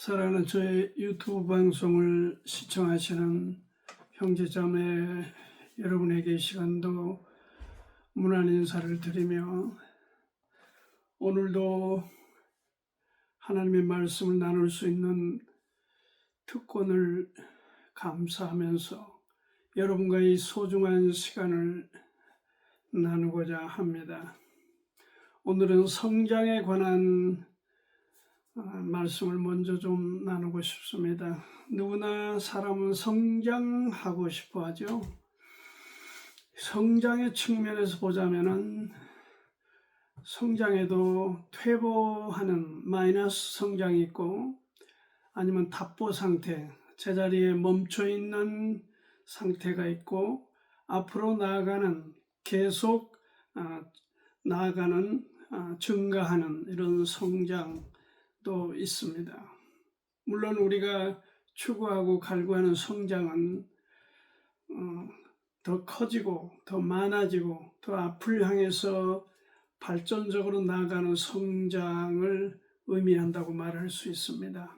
사랑하는 저의 유튜브 방송을 시청하시는 형제자매 여러분에게 이 시간도 문안 인사를 드리며 오늘도 하나님의 말씀을 나눌 수 있는 특권을 감사하면서 여러분과의 소중한 시간을 나누고자 합니다. 오늘은 성장에 관한 말씀을 먼저 좀 나누고 싶습니다. 누구나 사람은 성장하고 싶어 하죠. 성장의 측면에서 보자면은 성장에도 퇴보하는 마이너스 성장이 있고 아니면 답보 상태, 제자리에 멈춰 있는 상태가 있고 앞으로 나아가는 계속 나아가는 증가하는 이런 성장도 있습니다. 물론 우리가 추구하고 갈구하는 성장은 더 커지고 더 많아지고 더 앞을 향해서 발전적으로 나아가는 성장을 의미한다고 말할 수 있습니다.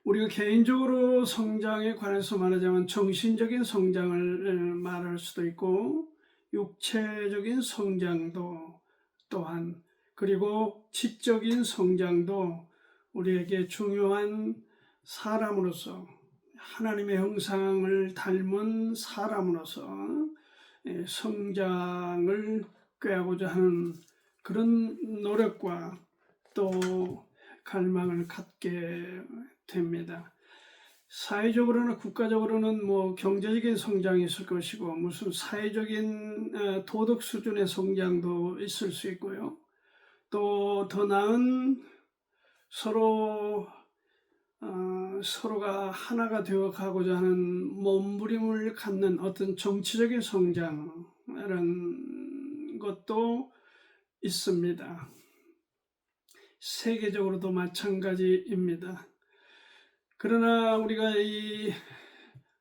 우리가 개인적으로 성장에 관해서 말하자면 정신적인 성장을 말할 수도 있고 육체적인 성장도 또한 그리고 지적인 성장도 우리에게 중요한 사람으로서 하나님의 형상을 닮은 사람으로서 성장을 꾀하고자 하는 그런 노력과 또 갈망을 갖게 됩니다. 사회적으로나 국가적으로는 경제적인 성장이 있을 것이고 무슨 사회적인 도덕 수준의 성장도 있을 수 있고요. 또 더 나은 서로가 하나가 되어 가고자 하는 몸부림을 갖는 어떤 정치적인 성장 이런 것도 있습니다. 세계적으로도 마찬가지입니다. 그러나 우리가 이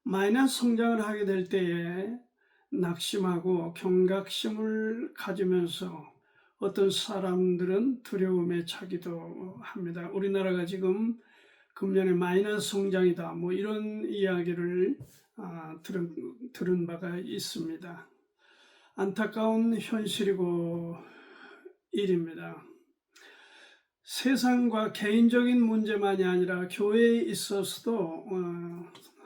마이너스 성장을 하게 될 때에 낙심하고 경각심을 가지면서 어떤 사람들은 두려움에 차기도 합니다. 우리나라가 지금 금년에 마이너스 성장이다 이런 이야기를 들은 바가 있습니다. 안타까운 현실이고 일입니다. 세상과 개인적인 문제만이 아니라 교회에 있어서도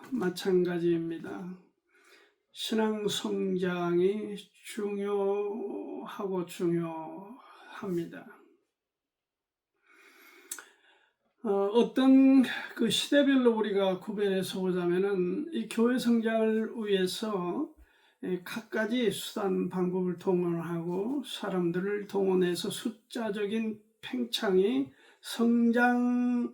마찬가지입니다. 신앙 성장이 중요합니다. 어떤 그 시대별로 우리가 구별해서 보자면은 이 교회 성장을 위해서 갖가지 수단 방법을 동원하고 사람들을 동원해서 숫자적인 팽창이 성장이다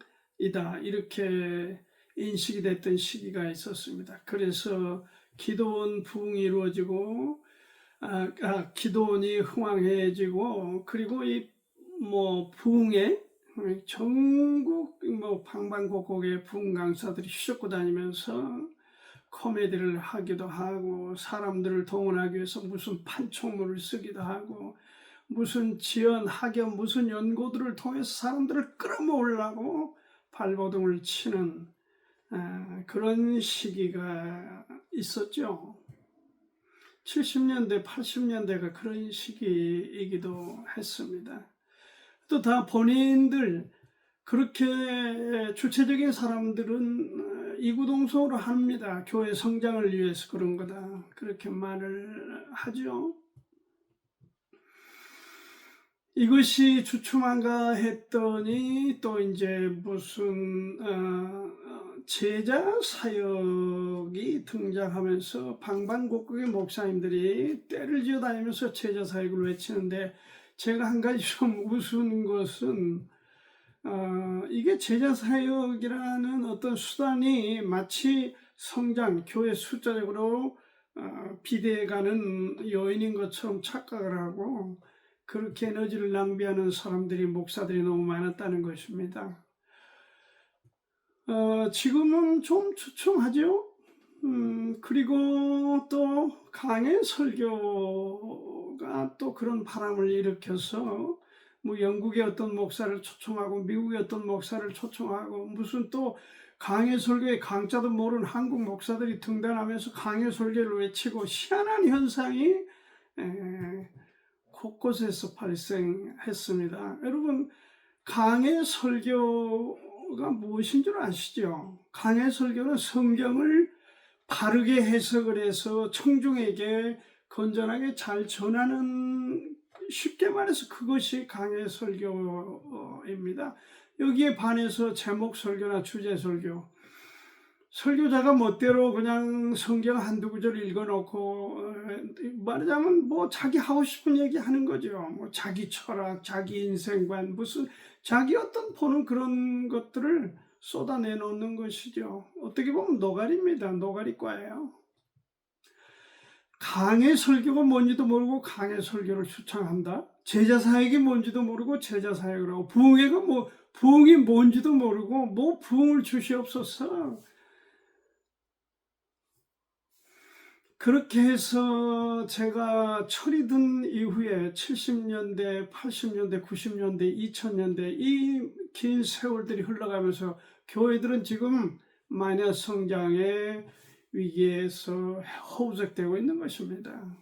이렇게 인식이 됐던 시기가 있었습니다. 그래서 기도원 부흥이 이루어지고 기도원이 흥왕해지고 그리고 이 부흥에 전국 방방곡곡의 부흥 강사들이 휘젓고 다니면서 코미디를 하기도 하고 사람들을 동원하기 위해서 무슨 판촉물을 쓰기도 하고 무슨 지연, 학연, 무슨 연고들을 통해서 사람들을 끌어모으려고 발버둥을 치는 그런 시기가 있었죠. 70년대, 80년대가 그런 시기이기도 했습니다. 또 다 본인들 그렇게 주체적인 사람들은 이구동성으로 합니다. 교회 성장을 위해서 그런 거다. 그렇게 말을 하죠. 이것이 주춤한가 했더니 또 이제 무슨 제자 사역이 등장하면서 방방곡곡의 목사님들이 떼를 지어 다니면서 제자 사역을 외치는데 제가 한 가지 좀 우스운 것은 이게 제자 사역이라는 어떤 수단이 마치 성장, 교회 숫자적으로 비대해가는 요인인 것처럼 착각을 하고 그렇게 에너지를 낭비하는 사람들이 목사들이 너무 많았다는 것입니다. 지금은 좀 주춤하죠. 그리고 또 강의 설교가 또 그런 바람을 일으켜서 뭐 영국의 어떤 목사를 초청하고 미국의 어떤 목사를 초청하고 무슨 또 강해 설교에 강자도 모르는 한국 목사들이 등단하면서 강해 설교를 외치고 희한한 현상이 곳곳에서 발생했습니다. 여러분, 강해 설교가 무엇인 줄 아시죠? 강해 설교는 성경을 바르게 해석을 해서 청중에게 건전하게 잘 전하는, 쉽게 말해서 그것이 강해 설교입니다. 여기에 반해서 제목 설교나 주제 설교, 설교자가 멋대로 그냥 성경 한두 구절 읽어놓고 말하자면 뭐 자기 하고 싶은 얘기 하는 거죠. 뭐 자기 철학, 자기 인생관, 무슨 자기 어떤 보는 그런 것들을 쏟아내놓는 것이죠. 어떻게 보면 노가리입니다. 노가리과예요. 강의 설교가 뭔지도 모르고 강의 설교를 추천한다. 제자 사역이 뭔지도 모르고 제자 사역을 하고, 부흥이 뭔지도 모르고 뭐 부흥을 주시옵소서. 그렇게 해서 제가 철이 든 이후에 70년대, 80년대, 90년대, 2000년대 이 긴 세월들이 흘러가면서 교회들은 지금 마이너스 성장의 위기에서 허우적대고 있는 것입니다.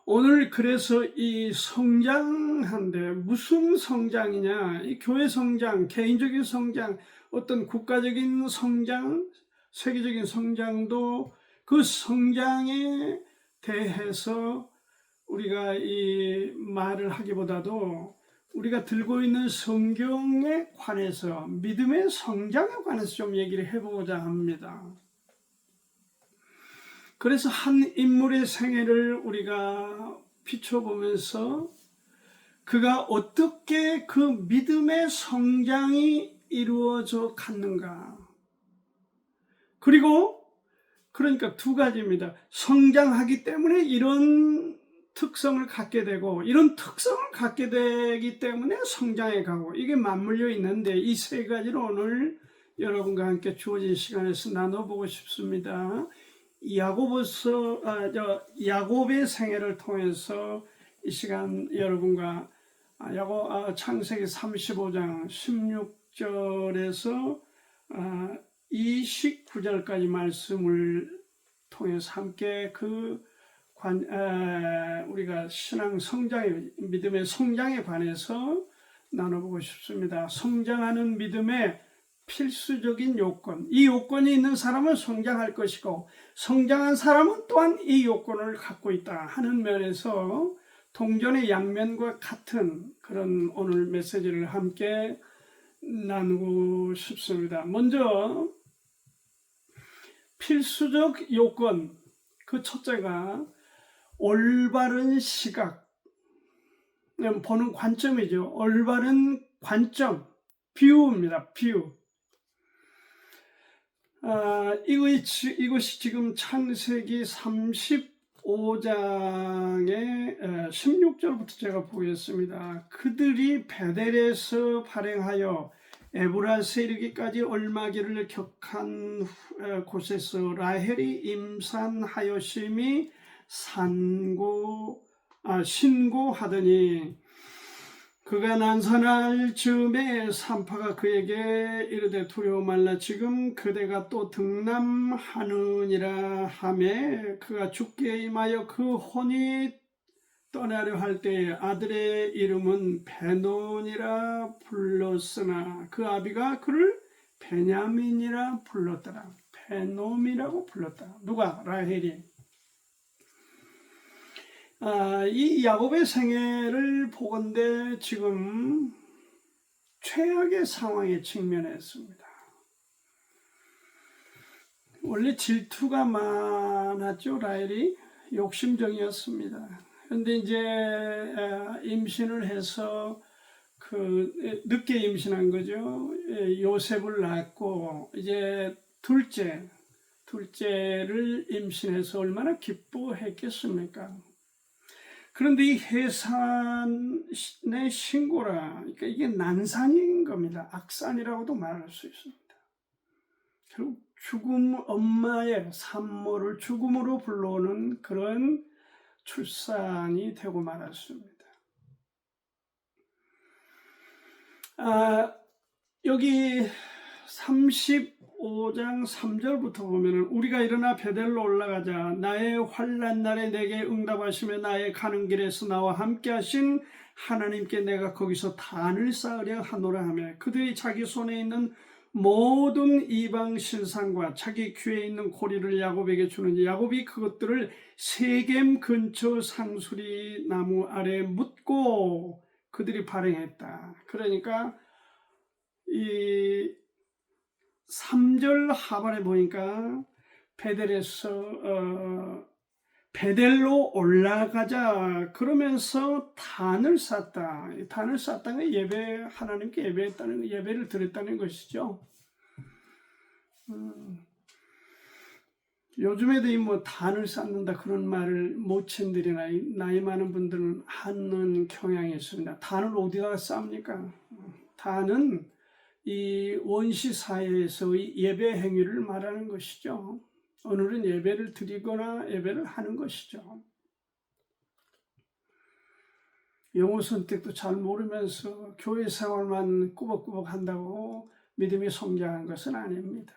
오늘 그래서 이 성장한데 무슨 성장이냐, 이 교회 성장, 개인적인 성장, 어떤 국가적인 성장, 세계적인 성장도 그 성장에 대해서 우리가 이 말을 하기보다도 우리가 들고 있는 성경에 관해서, 믿음의 성장에 관해서 좀 얘기를 해보고자 합니다. 그래서 한 인물의 생애를 우리가 비춰보면서 그가 어떻게 그 믿음의 성장이 이루어져 갔는가. 그리고 그러니까 두 가지입니다. 성장하기 때문에 이런 특성을 갖게 되고, 이런 특성을 갖게 되기 때문에 성장해 가고, 이게 맞물려 있는데 이 세 가지를 오늘 여러분과 함께 주어진 시간에서 나눠보고 싶습니다. 야곱의 생애를 통해서 이 시간 여러분과 창세기 35장 16절에서 29절까지 말씀을 통해서 함께 우리가 신앙 성장의, 믿음의 성장에 관해서 나눠보고 싶습니다. 성장하는 믿음의 필수적인 요건, 이 요건이 있는 사람은 성장할 것이고 성장한 사람은 또한 이 요건을 갖고 있다 하는 면에서 동전의 양면과 같은 그런 오늘 메시지를 함께 나누고 싶습니다. 먼저 필수적 요건, 그 첫째가 올바른 시각, 보는 관점이죠. 올바른 관점, 뷰입니다. 뷰. 이것이 지금 창세기 35장의 16절부터 제가 보겠습니다. 그들이 베델에서 발행하여 에브라스에 이르기까지 얼마기를 격한 곳에서 라헬이 임산하여심이 신고하더니 그가 난산할 즈음에 산파가 그에게 이르되 두려워 말라, 지금 그대가 또 등남하느니라 하매 그가 죽게 임하여 그 혼이 떠나려 할 때에 아들의 이름은 베논이라 불렀으나 그 아비가 그를 베냐민이라 불렀더라. 베놈이라고 불렀다. 누가? 라헬이. 이 야곱의 생애를 보건대 지금 최악의 상황에 직면했습니다. 원래 질투가 많았죠. 라헬이 욕심정이었습니다. 그런데 이제 임신을 해서 늦게 임신한 거죠. 요셉을 낳았고 이제 둘째를 임신해서 얼마나 기뻐했겠습니까? 그런데 이 해산의 신고라, 그러니까 이게 난산인 겁니다. 악산이라고도 말할 수 있습니다. 결국 엄마의 산모를 죽음으로 불러오는 그런 출산이 되고 말았습니다. 아, 여기 35장 3절부터 보면은 우리가 일어나 베델로 올라가자. 나의 환난 날에 내게 응답하시며 나의 가는 길에서 나와 함께 하신 하나님께 내가 거기서 단을 쌓으려 하노라 하며 그들이 자기 손에 있는 모든 이방 신상과 자기 귀에 있는 고리를 야곱에게 주는지 야곱이 그것들을 세겜 근처 상수리 나무 아래 묻고 그들이 발행했다. 그러니까 이 3절 하반에 보니까 베델로 올라가자 그러면서 단을 쌓다. 단을 쌓다는 게 하나님께 예배했다는 예배를 드렸다는 것이죠. 요즘에도 뭐 단을 쌓는다 그런 말을 모친들이나 나이 많은 분들은 하는 경향이 있습니다. 단을 어디다가 쌓습니까? 단은 이 원시 사회에서의 예배 행위를 말하는 것이죠. 오늘은 예배를 드리거나 예배를 하는 것이죠. 영어 선택도 잘 모르면서 교회 생활만 꾸벅꾸벅 한다고 믿음이 성장한 것은 아닙니다.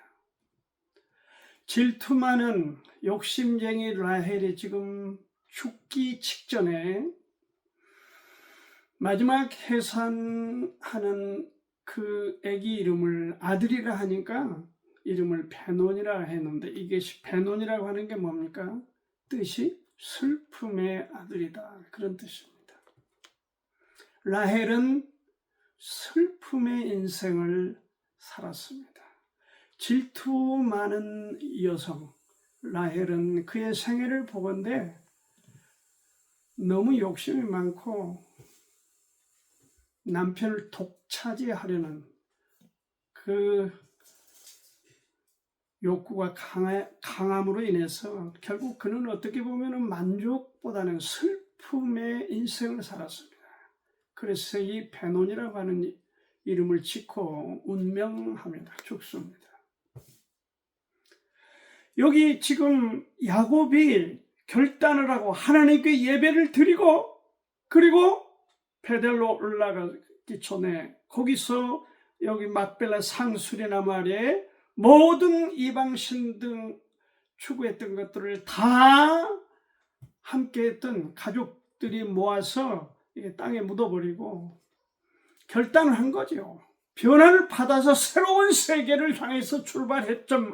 질투 많은 욕심쟁이 라헬이 지금 죽기 직전에 마지막 해산하는 그 아기 이름을 아들이라 하니까 이름을 베논이라 했는데 이것이 베논이라고 하는 게 뭡니까? 뜻이 슬픔의 아들이다. 그런 뜻입니다. 라헬은 슬픔의 인생을 살았습니다. 질투 많은 여성 라헬은 그의 생애를 보건대 너무 욕심이 많고 남편을 독차지하려는 그 욕구가 강함으로 인해서 결국 그는 어떻게 보면 만족보다는 슬픔의 인생을 살았습니다. 그래서 이 베논이라고 하는 이름을 짓고 운명합니다. 죽습니다. 여기 지금 야곱이 결단을 하고 하나님께 예배를 드리고 그리고 베델로 올라가기 전에 거기서 여기 막벨라 상수리나무 아래에 모든 이방신 등 추구했던 것들을 다 함께했던 가족들이 모아서 땅에 묻어버리고 결단을 한 거죠. 변화를 받아서 새로운 세계를 향해서 출발했지만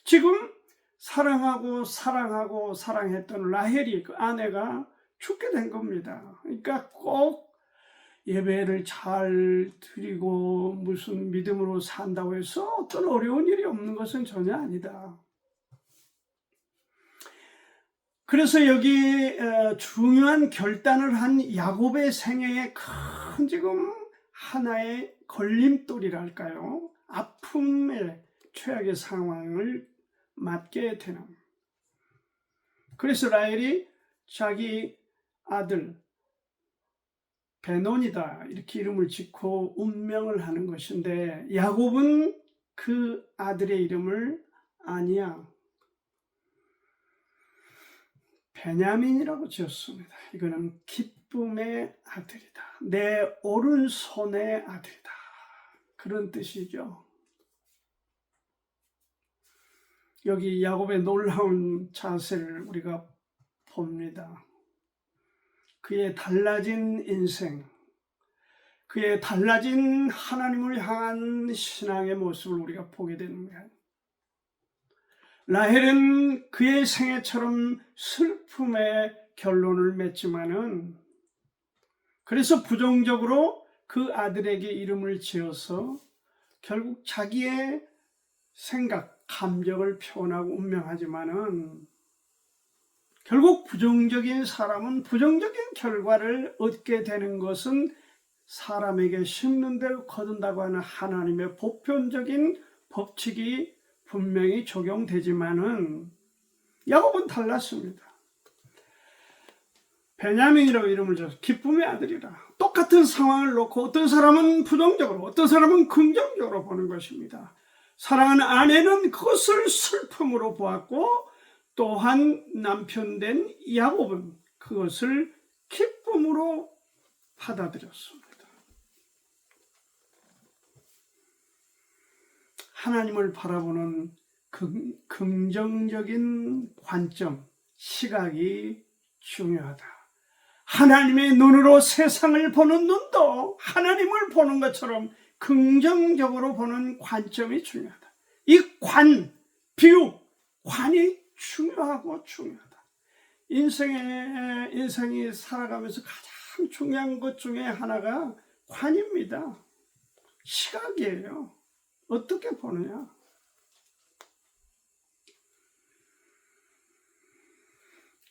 지금 사랑하고 사랑했던 라헬이 그 아내가 죽게 된 겁니다. 그러니까 꼭 예배를 잘 드리고 무슨 믿음으로 산다고 해서 어떤 어려운 일이 없는 것은 전혀 아니다. 그래서 여기 중요한 결단을 한 야곱의 생애에 큰 지금 하나의 걸림돌이랄까요? 아픔의 최악의 상황을 맞게 되는. 그래서 라헬이 자기 아들 베논이다 이렇게 이름을 짓고 운명을 하는 것인데 야곱은 그 아들의 이름을 아니야 베냐민이라고 지었습니다. 이거는 기쁨의 아들이다. 내 오른손의 아들이다. 그런 뜻이죠. 여기 야곱의 놀라운 자세를 우리가 봅니다. 그의 달라진 인생, 그의 달라진 하나님을 향한 신앙의 모습을 우리가 보게 되는 거예요. 라헬은 그의 생애처럼 슬픔의 결론을 맺지만은 그래서 부정적으로 그 아들에게 이름을 지어서 결국 자기의 생각, 감정을 표현하고 운명하지만은 결국 부정적인 사람은 부정적인 결과를 얻게 되는 것은 사람에게 심는 대로 거둔다고 하는 하나님의 보편적인 법칙이 분명히 적용되지만은 야곱은 달랐습니다. 베냐민이라고 이름을 줘서 기쁨의 아들이라. 똑같은 상황을 놓고 어떤 사람은 부정적으로 어떤 사람은 긍정적으로 보는 것입니다. 사랑하는 아내는 그것을 슬픔으로 보았고 또한 남편 된 야곱은 그것을 기쁨으로 받아들였습니다. 하나님을 바라보는 긍정적인 관점, 시각이 중요하다. 하나님의 눈으로 세상을 보는 눈도 하나님을 보는 것처럼 긍정적으로 보는 관점이 중요하다. 이 비유, 관이 중요하고 중요하다. 인생이 살아가면서 가장 중요한 것 중에 하나가 관입니다. 시각이에요. 어떻게 보느냐.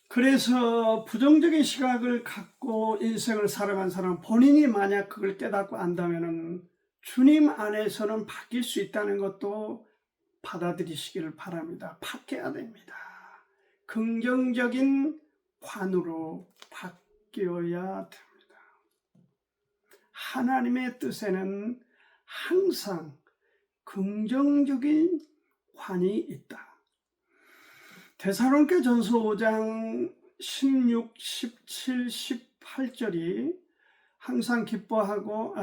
그래서 부정적인 시각을 갖고 인생을 살아간 사람, 본인이 만약 그걸 깨닫고 안다면은 주님 안에서는 바뀔 수 있다는 것도 받아들이시기를 바랍니다. 바뀌어야 됩니다. 긍정적인 관으로 바뀌어야 됩니다. 하나님의 뜻에는 항상 긍정적인 관이 있다. 데살로니가 전서 5장 16, 17, 18절이 항상 기뻐하고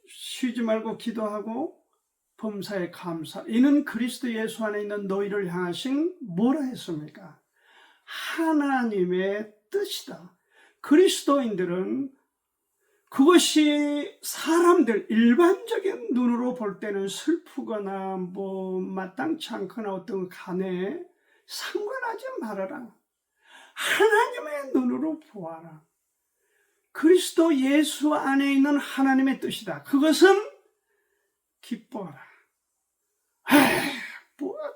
쉬지 말고 기도하고 범사에 감사. 이는 그리스도 예수 안에 있는 너희를 향하신 뭐라 했습니까? 하나님의 뜻이다. 그리스도인들은 그것이 사람들 일반적인 눈으로 볼 때는 슬프거나 마땅치 않거나 어떤 간에 상관하지 말아라. 하나님의 눈으로 보아라. 그리스도 예수 안에 있는 하나님의 뜻이다. 그것은 기뻐하라.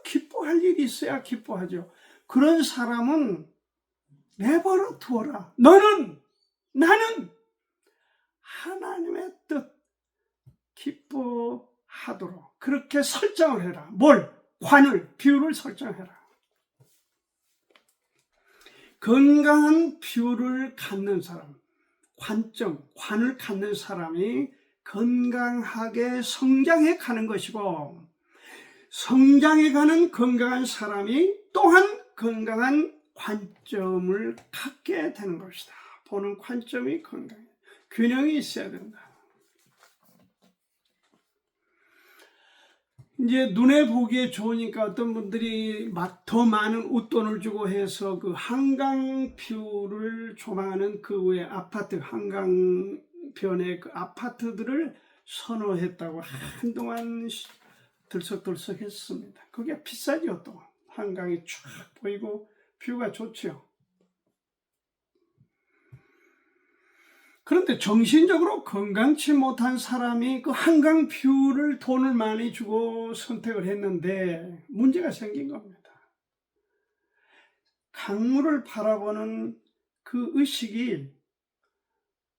기뻐할 일이 있어야 기뻐하죠. 그런 사람은 내버려 두어라. 나는 하나님의 뜻 기뻐하도록 그렇게 설정을 해라. 비율을 설정해라. 건강한 비율을 갖는 사람, 관을 갖는 사람이 건강하게 성장해 가는 것이고, 성장해 가는 건강한 사람이 또한 건강한 관점을 갖게 되는 것이다. 보는 관점이 건강해. 균형이 있어야 된다. 이제 눈에 보기에 좋으니까 어떤 분들이 더 많은 웃돈을 주고 해서 그 한강뷰를 조망하는 그 외 아파트, 한강변의 그 아파트들을 선호했다고 한동안 들썩들썩 했습니다. 그게 비싸죠. 또 한강이 쫙 보이고 뷰가 좋죠. 그런데 정신적으로 건강치 못한 사람이 그 한강 뷰를 돈을 많이 주고 선택을 했는데 문제가 생긴 겁니다. 강물을 바라보는 그 의식이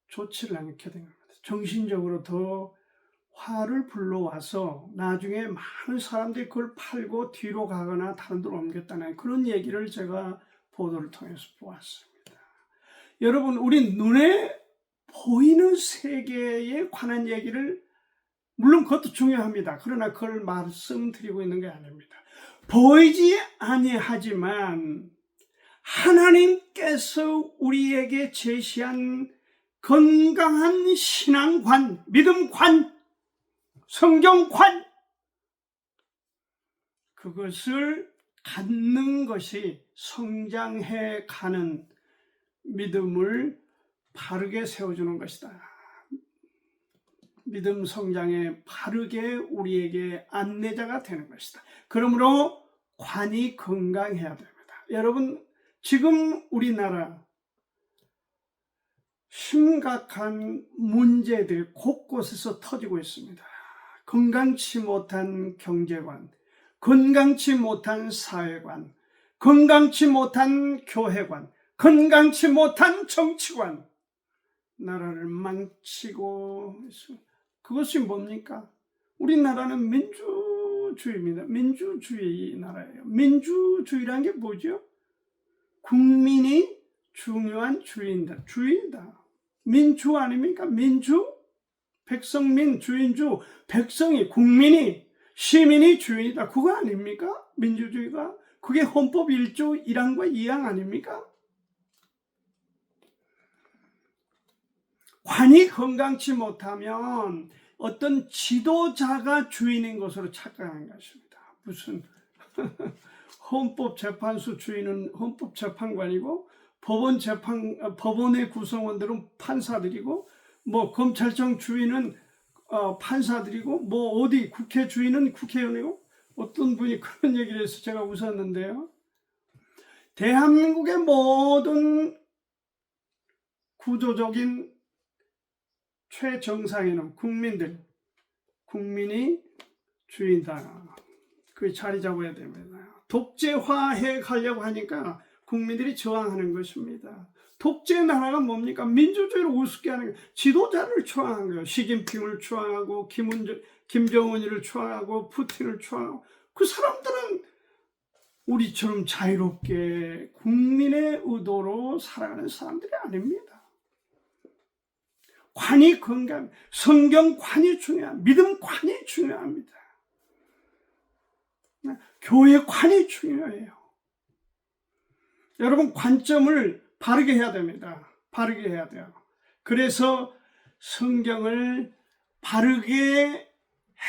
좋지를 않게 된 겁니다. 정신적으로 더 화를 불러와서 나중에 많은 사람들이 그걸 팔고 뒤로 가거나 다른 데로 옮겼다는 그런 얘기를 제가 보도를 통해서 보았습니다. 여러분, 우리 눈에 보이는 세계에 관한 얘기를, 물론 그것도 중요합니다. 그러나 그걸 말씀드리고 있는 게 아닙니다. 보이지 아니하지만 하나님께서 우리에게 제시한 건강한 신앙관, 믿음관, 성경관, 그것을 갖는 것이 성장해 가는 믿음을 바르게 세워주는 것이다. 믿음 성장에 바르게 우리에게 안내자가 되는 것이다. 그러므로 관이 건강해야 됩니다. 여러분, 지금 우리나라 심각한 문제들 곳곳에서 터지고 있습니다. 건강치 못한 경제관, 건강치 못한 사회관, 건강치 못한 교회관, 건강치 못한 정치관, 나라를 망치고 있습니다. 그것이 뭡니까? 우리나라는 민주주의입니다. 민주주의 나라예요. 민주주의라는 게 뭐죠? 국민이 중요한 주인이다. 민주 아닙니까? 민주, 백성민, 주인주, 백성이, 국민이, 시민이 주인이다. 그거 아닙니까? 민주주의가. 그게 헌법 1조 1항과 2항 아닙니까? 관이 건강치 못하면 어떤 지도자가 주인인 것으로 착각한 것입니다. 무슨 헌법재판소 주인은 헌법재판관이고 법원의 구성원들은 판사들이고 뭐 검찰청 주인은 판사들이고 뭐 어디 국회 주인은 국회의원이고 어떤 분이 그런 얘기를 해서 제가 웃었는데요. 대한민국의 모든 구조적인 최정상에는 국민이 주인이다. 그 자리 잡아야 됩니다. 독재화해 가려고 하니까 국민들이 저항하는 것입니다. 독재 나라가 뭡니까? 민주주의를 우습게 하는 거예요. 지도자를 추앙한 거예요. 시진핑을 추앙하고 김정은이를 추앙하고 푸틴을 추앙하고 그 사람들은 우리처럼 자유롭게 국민의 의도로 살아가는 사람들이 아닙니다. 관이 건강, 성경관이 중요합니다. 믿음관이 중요합니다. 교회관이 중요해요. 여러분 관점을 바르게 해야 됩니다. 바르게 해야 돼요. 그래서 성경을 바르게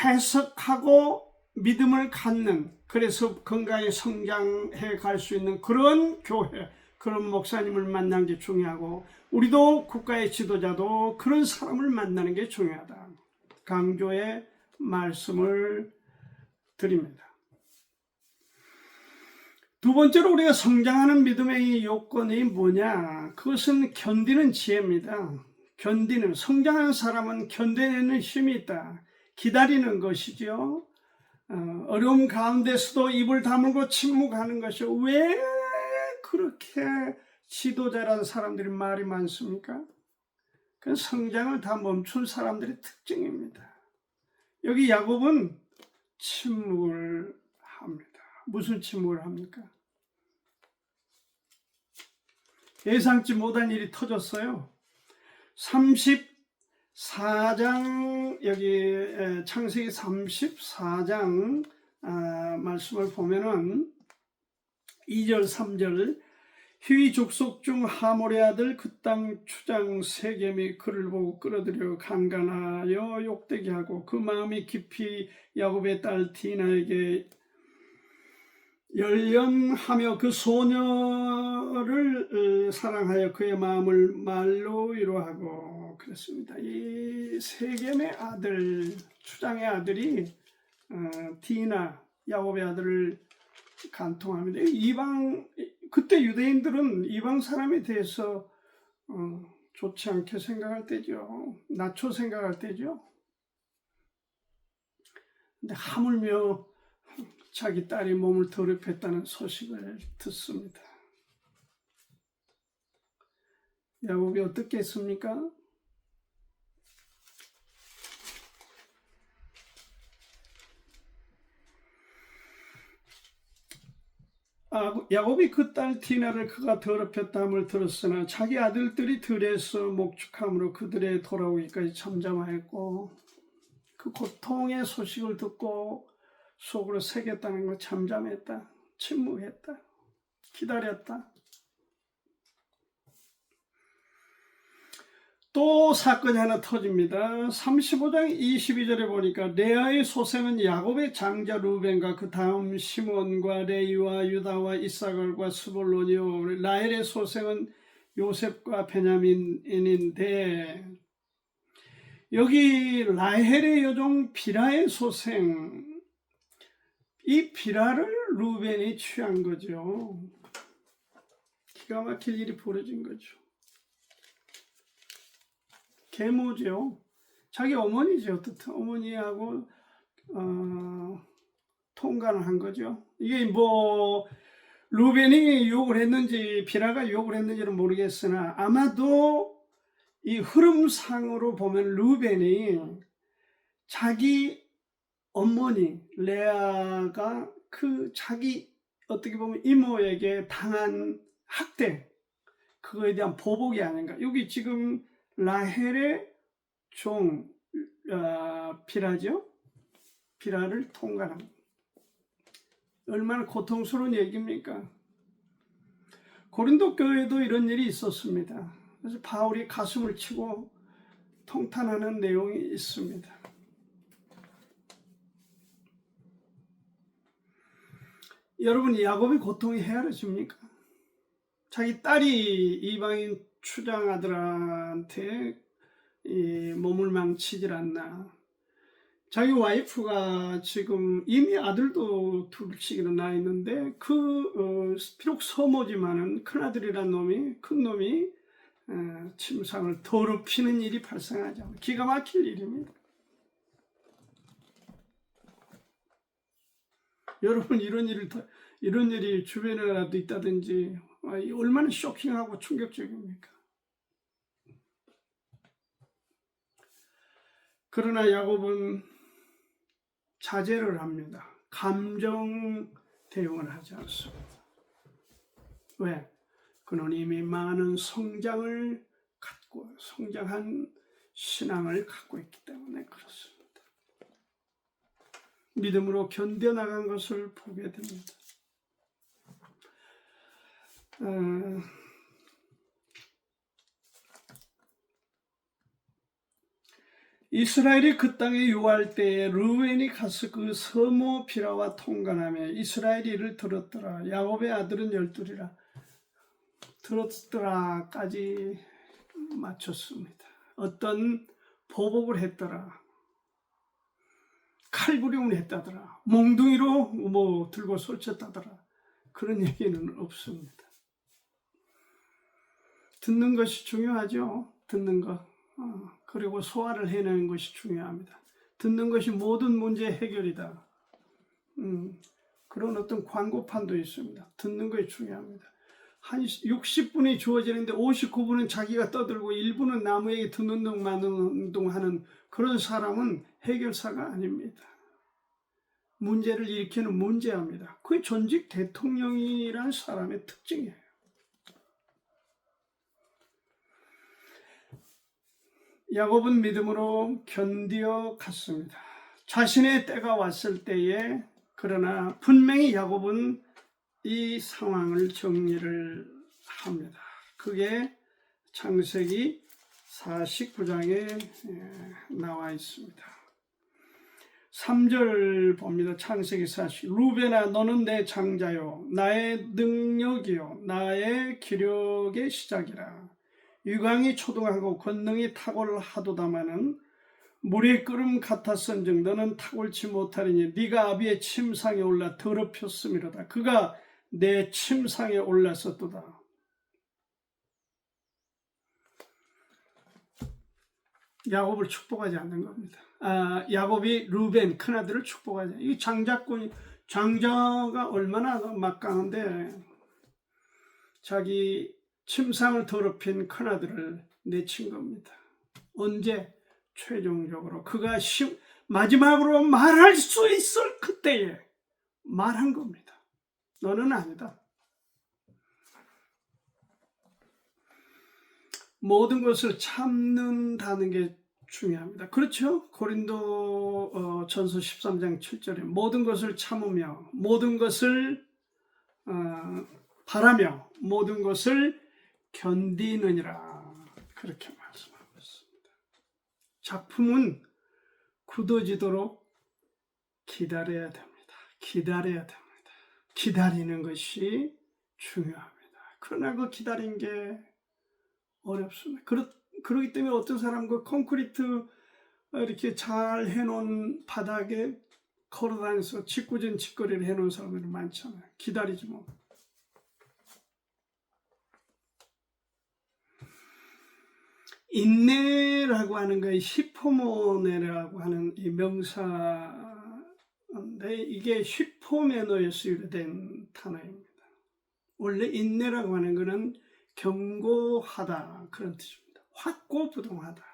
해석하고 믿음을 갖는, 그래서 건강히 성장해 갈 수 있는 그런 교회, 그런 목사님을 만나는 게 중요하고 우리도 국가의 지도자도 그런 사람을 만나는 게 중요하다. 강조의 말씀을 드립니다. 두 번째로 우리가 성장하는 믿음의 요건이 뭐냐? 그것은 견디는 지혜입니다. 성장하는 사람은 견뎌내는 힘이 있다. 기다리는 것이죠. 어려움 가운데서도 입을 다물고 침묵하는 것이요. 왜 그렇게 지도자라는 사람들이 말이 많습니까? 그 성장을 다 멈춘 사람들의 특징입니다. 여기 야곱은 침묵을 합니다. 무슨 침묵을 합니까? 예상치 못한 일이 터졌어요. 34장 여기 창세기 34장 말씀을 보면은 2절 3절 히위 족속 중 하몰의 아들 그 땅 추장 세겜이 그를 보고 끌어들여 강간하여 욕되게 하고 그 마음이 깊이 야곱의 딸 디나에게 열연하며 그 소녀를 사랑하여 그의 마음을 말로 위로하고 그랬습니다. 이 세겜의 아들, 추장의 아들이 디나, 야곱의 아들을 간통합니다. 그때 유대인들은 이방 사람에 대해서 좋지 않게 생각할 때죠. 낮춰 생각할 때죠. 근데 하물며 자기 딸이 몸을 더럽혔다는 소식을 듣습니다. 야곱이 어떻게 했습니까? 야곱이 그 딸 디나를 그가 더럽혔다함을 들었으나 자기 아들들이 들에서 목축함으로 그들의 돌아오기까지 잠잠하였고 그 고통의 소식을 듣고 속으로 새겼다는 걸 잠잠했다. 침묵했다. 기다렸다. 또 사건이 하나 터집니다. 35장 22절에 보니까 레아의 소생은 야곱의 장자 루벤과 그 다음 시몬과 레위와 유다와 이사갈과 스불론이요 라헬의 소생은 요셉과 베냐민인데 여기 라헬의 여종 비라의 소생, 이 비라를 루벤이 취한 거죠. 기가 막힐 일이 벌어진 거죠. 계모죠. 자기 어머니죠. 어떻든 어머니하고 통간을 한 거죠. 이게 뭐 루벤이 유혹을 했는지 비라가 유혹을 했는지는 모르겠으나 아마도 이 흐름상으로 보면 루벤이 자기 어머니 레아가 그 자기 어떻게 보면 이모에게 당한 학대, 그거에 대한 보복이 아닌가. 여기 지금 라헬의 종 비라죠. 비라를 통과합니다. 얼마나 고통스러운 얘기입니까? 고린도 교회도 이런 일이 있었습니다. 그래서 바울이 가슴을 치고 통탄하는 내용이 있습니다. 여러분, 야곱의 고통이 헤아려집니까? 자기 딸이 이방인 추장 아들한테 몸을 망치질 않나. 자기 와이프가 지금 이미 아들도 둘씩이나 나 있는데 비록 서모지만은 큰아들이란 놈이, 큰 놈이 침상을 더럽히는 일이 발생하죠. 기가 막힐 일입니다. 여러분, 이런 일이 주변에라도 있다든지 얼마나 쇼킹하고 충격적입니까? 그러나 야곱은 자제를 합니다. 감정 대응을 하지 않습니다. 왜? 그는 이미 많은 성장한 신앙을 갖고 있기 때문에 그렇습니다. 믿음으로 견뎌나간 것을 보게 됩니다. 이스라엘이 그 땅에 유할 때에 르우벤이 가서 그 서모 비라와 통관하며 이스라엘이 이를 들었더라. 야곱의 아들은 12이라. 들었더라까지 맞췄습니다. 어떤 보복을 했더라. 칼부림을 했다더라. 몽둥이로 들고 설쳤다더라. 그런 얘기는 없습니다. 듣는 것이 중요하죠. 듣는 것. 그리고 소화를 해내는 것이 중요합니다. 듣는 것이 모든 문제의 해결이다. 그런 어떤 광고판도 있습니다. 듣는 것이 중요합니다. 한 60분이 주어지는데 59분은 자기가 떠들고 1분은 남에게 듣는 둥 마는 둥 하는 그런 사람은 해결사가 아닙니다. 문제를 일으키는 문제입니다. 그게 전직 대통령이란 사람의 특징이에요. 야곱은 믿음으로 견디어 갔습니다. 자신의 때가 왔을 때에, 그러나 분명히 야곱은 이 상황을 정리를 합니다. 그게 창세기 49장에 나와 있습니다. 3절 봅니다. 창세기 40. 루벤아, 너는 내 장자요, 나의 능력이요, 나의 기력의 시작이라. 유광이 초등하고 권능이 탁월하도다마는 물의 끓음 같았은즉 너는 탁월치 못하리니 네가 아비의 침상에 올라 더럽혔음이로다. 그가 내 침상에 올랐었도다. 야곱을 축복하지 않는 겁니다. 야곱이 르우벤 큰아들을 축복하지. 이 장자가 얼마나 막강한데 자기 침상을 더럽힌 큰아들을 내친 겁니다. 언제? 최종적으로 그가 마지막으로 말할 수 있을 그때에 말한 겁니다. 너는 아니다. 모든 것을 참는다는 게 중요합니다. 그렇죠? 고린도 전서 13장 7절에 모든 것을 참으며 모든 것을 바라며 모든 것을 견디느니라, 그렇게 말씀하고 있습니다. 작품은 굳어지도록 기다려야 됩니다. 기다리는 것이 중요합니다. 그러나 그 기다린 게 어렵습니다. 그렇기 때문에 어떤 사람 그 콘크리트 이렇게 잘 해놓은 바닥에 걸어다니면서 짓궂은 짓거리를 해놓은 사람들이 많잖아요. 기다리지 뭐. 인내라고 하는 게 히포모네라고 하는 이 명사인데 이게 히포메노에서 유래된 단어입니다. 원래 인내라고 하는 것은 경고하다, 그런 뜻입니다. 확고부동하다.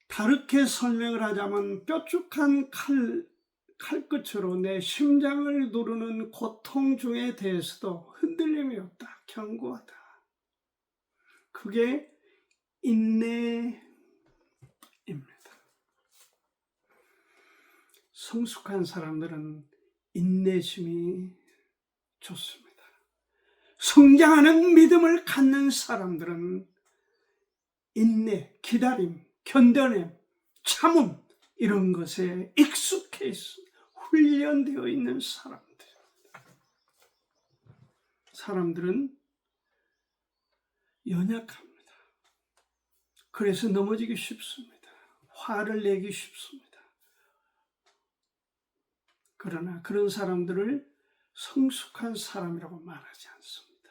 다르게 설명을 하자면 뾰족한 칼끝으로 내 심장을 누르는 고통 중에 대해서도 흔들림이 없다. 견고하다. 그게 인내입니다. 성숙한 사람들은 인내심이 좋습니다. 성장하는 믿음을 갖는 사람들은 인내, 기다림, 견뎌냄, 참음, 이런 것에 익숙해 있어 훈련되어 있는 사람들은 연약합니다. 그래서 넘어지기 쉽습니다. 화를 내기 쉽습니다. 그러나 그런 사람들을 성숙한 사람이라고 말하지 않습니다.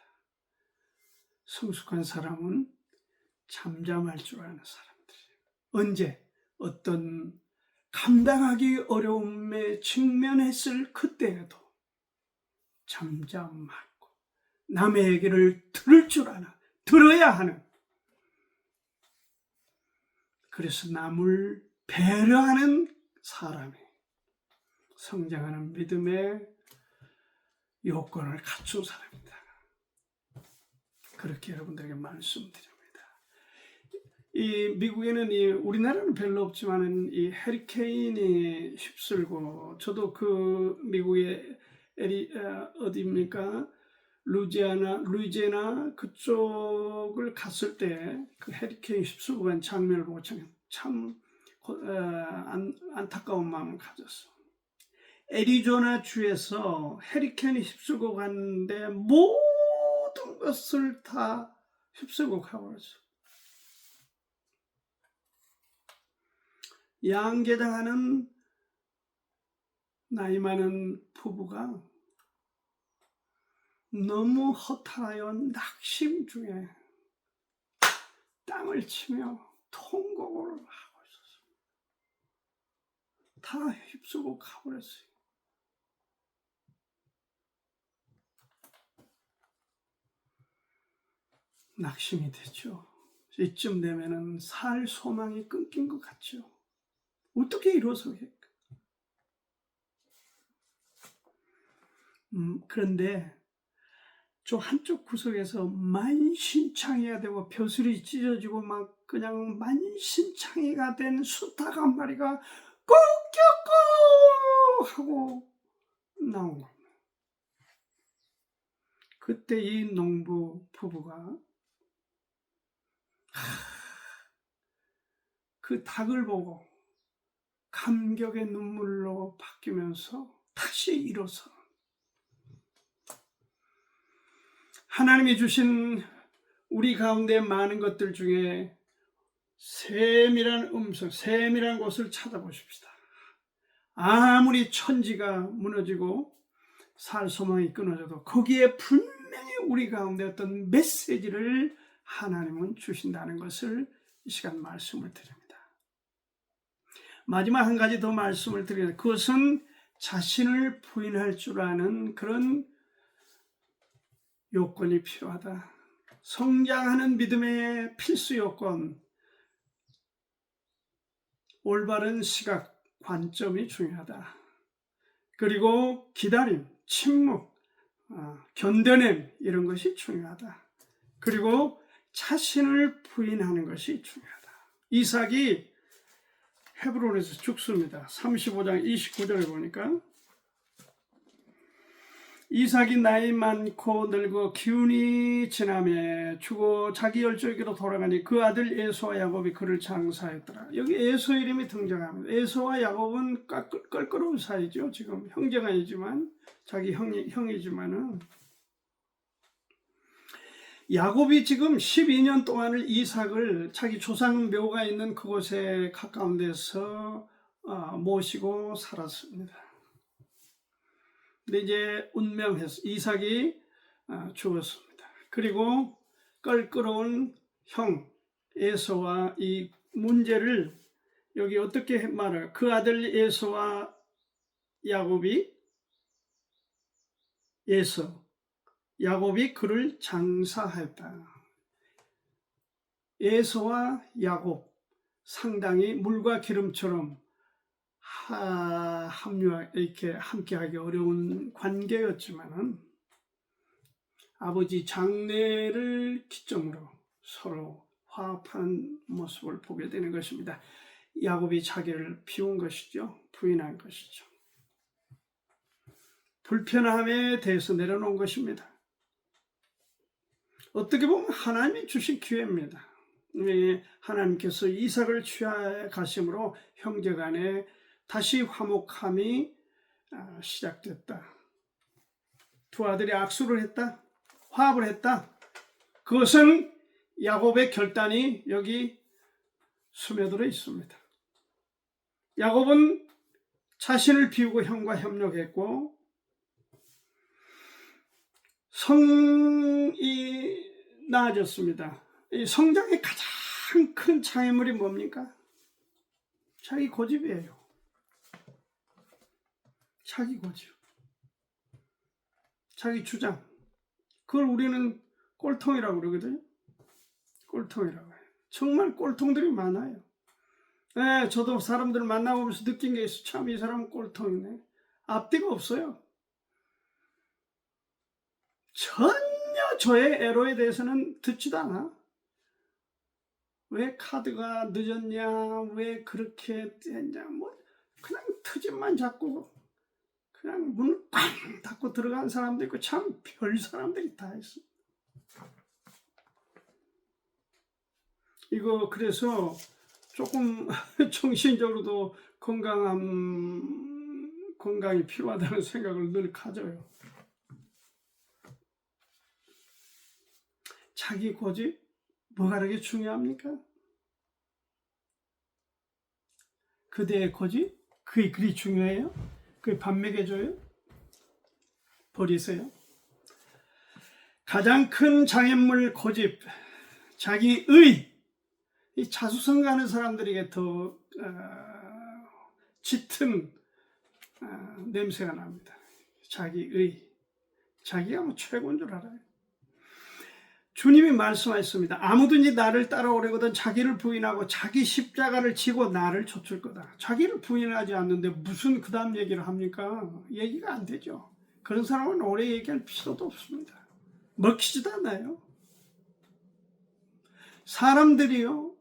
성숙한 사람은 잠잠할 줄 아는 사람들이에요. 언제 어떤 감당하기 어려움에 직면했을 그때에도 잠잠하고 남의 얘기를 들을 줄 아는, 들어야 하는, 그래서 남을 배려하는 사람이 성장하는 믿음의 요건을 갖춘 사람입니다. 그렇게 여러분들에게 말씀드립니다. 이 미국에는 우리나라는 별로 없지만은 이 해리케인이 휩쓸고, 저도 그 미국의 어디입니까? 루이지애나 그쪽을 갔을 때 그 해리케인 휩쓸고 간 장면을 보고 참 안타까운 마음을 가졌어. 애리조나 주에서 해리케인이 휩쓸고 갔는데 모든 것을 다 휩쓸고 가버렸어. 양계장하는 나이 많은 부부가 너무 허탈하여 낙심 중에 땅을 치며 통곡을 하고 있었어요. 다 휩쓸고 가버렸어요. 낙심이 되죠. 이쯤 되면은 살 소망이 끊긴 것 같죠. 어떻게 이루어서겠까? 그런데 저 한쪽 구석에서 만신창이가 되고 벼슬이 찢어지고 막 그냥 만신창이가 된 수탉 한 마리가 꾹꾹꾹 하고 나온 겁니다. 그때 이 농부 부부가 그 닭을 보고 감격의 눈물로 바뀌면서 다시 일어서 하나님이 주신 우리 가운데 많은 것들 중에 세밀한 음성, 세밀한 곳을 찾아보십시다. 아무리 천지가 무너지고 살 소망이 끊어져도 거기에 분명히 우리 가운데 어떤 메시지를 하나님은 주신다는 것을 이 시간 말씀을 드립니다. 마지막 한 가지 더 말씀을 드립니다. 그것은 자신을 부인할 줄 아는 그런 요건이 필요하다. 성장하는 믿음의 필수 요건, 올바른 시각, 관점이 중요하다. 그리고 기다림, 침묵, 견뎌냄 이런 것이 중요하다. 그리고 자신을 부인하는 것이 중요하다. 이삭이 헤브론에서 죽습니다. 35장 29절에 보니까 이삭이 나이 많고 늙어 기운이 지나며 죽어 자기 열조에게로 돌아가니 그 아들 에서와 야곱이 그를 장사했더라. 여기 에서 이름이 등장합니다. 에서와 야곱은 껄끄러운 사이죠. 지금 형제가 아니지만 자기 형이지만은 야곱이 지금 12년 동안을 이삭을 자기 조상 묘가 있는 그곳에 가까운 데서 모시고 살았습니다. 근데 이제 운명해서 이삭이 죽었습니다. 그리고 껄끄러운 형 에서와 이 문제를 여기 어떻게 말해요? 그 아들 에서와 야곱이 그를 장사했다. 에서와 야곱 상당히 물과 기름처럼 이렇게 함께하기 어려운 관계였지만은 아버지 장례를 기점으로 서로 화합하는 모습을 보게 되는 것입니다. 야곱이 자기를 비운 것이죠. 부인한 것이죠. 불편함에 대해서 내려놓은 것입니다. 어떻게 보면 하나님이 주신 기회입니다. 하나님께서 이삭을 취하여 가심으로 형제간에 다시 화목함이 시작됐다. 두 아들이 악수를 했다. 화합을 했다. 그것은 야곱의 결단이 여기 스며들어 있습니다. 야곱은 자신을 비우고 형과 협력했고, 성이 나아졌습니다. 이 성장의 가장 큰 장애물이 뭡니까? 자기 고집이에요. 자기 고집, 자기 주장. 그걸 우리는 꼴통이라고 그러거든요. 꼴통이라고 해요. 정말 꼴통들이 많아요. 네, 저도 사람들 만나보면서 느낀 게 있어. 참 이 사람은 꼴통이네. 앞뒤가 없어요. 전혀 저의 애로에 대해서는 듣지도 않아. 왜 카드가 늦었냐, 왜 그렇게 됐냐, 뭐 그냥 트집만 잡고 그냥 문을 꽝 닫고 들어간 사람도 있고 참 별 사람들이 다 있어. 이거 그래서 조금 정신적으로도 건강이 필요하다는 생각을 늘 가져요. 자기 고집 뭐가 그렇게 중요합니까? 그대의 고집 그게 그리 중요해요? 그게 밥 먹여줘요? 버리세요. 가장 큰 장애물 고집, 자기의. 이 자수성 가는 사람들에게 더 짙은 냄새가 납니다. 자기의. 자기가 뭐 최고인 줄 알아요. 주님이 말씀하셨습니다. 아무든지 나를 따라오려거든 자기를 부인하고 자기 십자가를 지고 나를 좇을 거다. 자기를 부인하지 않는데 무슨 그 다음 얘기를 합니까? 얘기가 안 되죠. 그런 사람은 오래 얘기할 필요도 없습니다. 먹히지도 않아요. 사람들이요,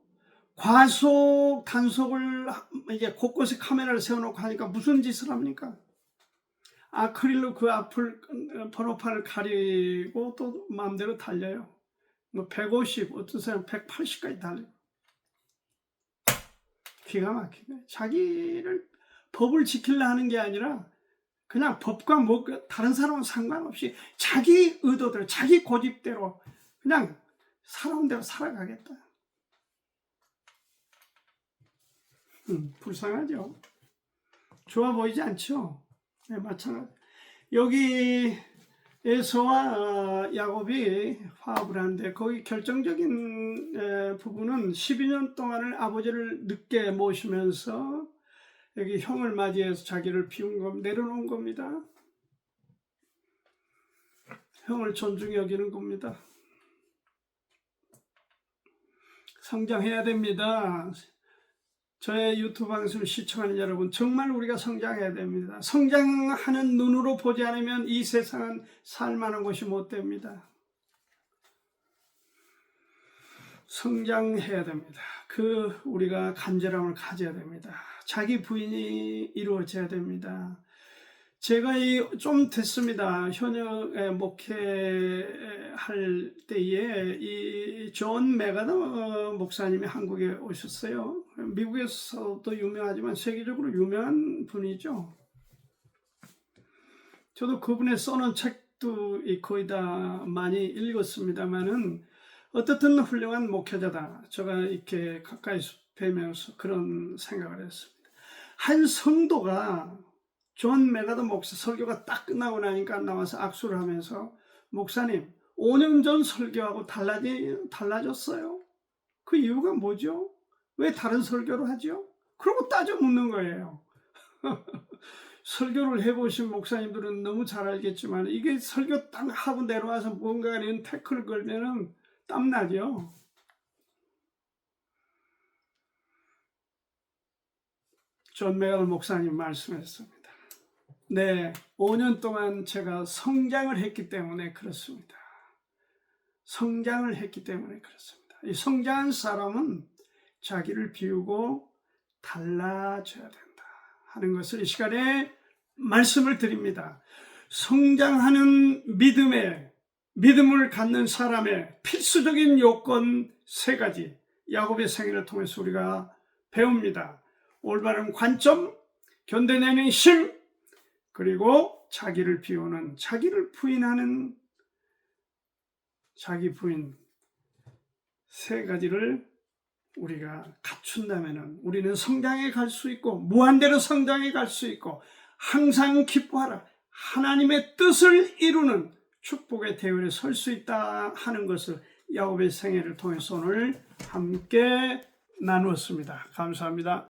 과속 단속을 이제 곳곳에 카메라를 세워놓고 하니까 무슨 짓을 합니까? 아크릴로 그 앞을 번호판을 가리고 또 마음대로 달려요. 뭐 150, 어떤 사람 180까지 달려요. 기가 막히네. 자기를 법을 지키려 하는 게 아니라 그냥 법과 뭐 다른 사람은 상관없이 자기 의도대로, 자기 고집대로 그냥 사람대로 살아가겠다. 불쌍하죠. 좋아 보이지 않죠? 네, 마찬가지. 여기 에서와 야곱이 화합을 하는데 거기 결정적인 부분은 12년 동안을 아버지를 늦게 모시면서 여기 형을 맞이해서 자기를 내려놓은 겁니다. 형을 존중히 여기는 겁니다. 성장해야 됩니다. 저의 유튜브 방송을 시청하는 여러분, 정말 우리가 성장해야 됩니다. 성장하는 눈으로 보지 않으면 이 세상은 살만한 곳이 못 됩니다. 성장해야 됩니다. 우리가 간절함을 가져야 됩니다. 자기 부인이 이루어져야 됩니다. 제가 좀 됐습니다. 현역에 목회할 때에 이 존 메가더 목사님이 한국에 오셨어요. 미국에서도 유명하지만 세계적으로 유명한 분이죠. 저도 그분의 써놓은 책도 거의 다 많이 읽었습니다만은 어떻든 훌륭한 목회자다. 제가 이렇게 가까이서 뵈면서 그런 생각을 했습니다. 한 성도가 존 메가더 목사 설교가 딱 끝나고 나니까 나와서 악수를 하면서 목사님 5년 전 설교하고 달라졌어요. 그 이유가 뭐죠? 왜 다른 설교를 하죠? 그러고 따져 묻는 거예요. 설교를 해보신 목사님들은 너무 잘 알겠지만 이게 설교 딱 하고 내려와서 뭔가 이런 태클을 걸면은 땀나죠. 존 메가더 목사님 말씀했습니다. 네, 5년 동안 제가 성장을 했기 때문에 그렇습니다. 성장을 했기 때문에 그렇습니다. 이 성장한 사람은 자기를 비우고 달라져야 된다 하는 것을 이 시간에 말씀을 드립니다. 성장하는 믿음을 갖는 사람의 필수적인 요건 3가지. 야곱의 생애를 통해서 우리가 배웁니다. 올바른 관점, 견뎌내는 힘, 그리고 자기를 비우는, 자기를 부인하는 자기 부인, 세 가지를 우리가 갖춘다면 우리는 성장해 갈 수 있고 무한대로 성장해 갈 수 있고 항상 기뻐하라, 하나님의 뜻을 이루는 축복의 대열에 설 수 있다 하는 것을 야곱의 생애를 통해서 오늘 함께 나누었습니다. 감사합니다.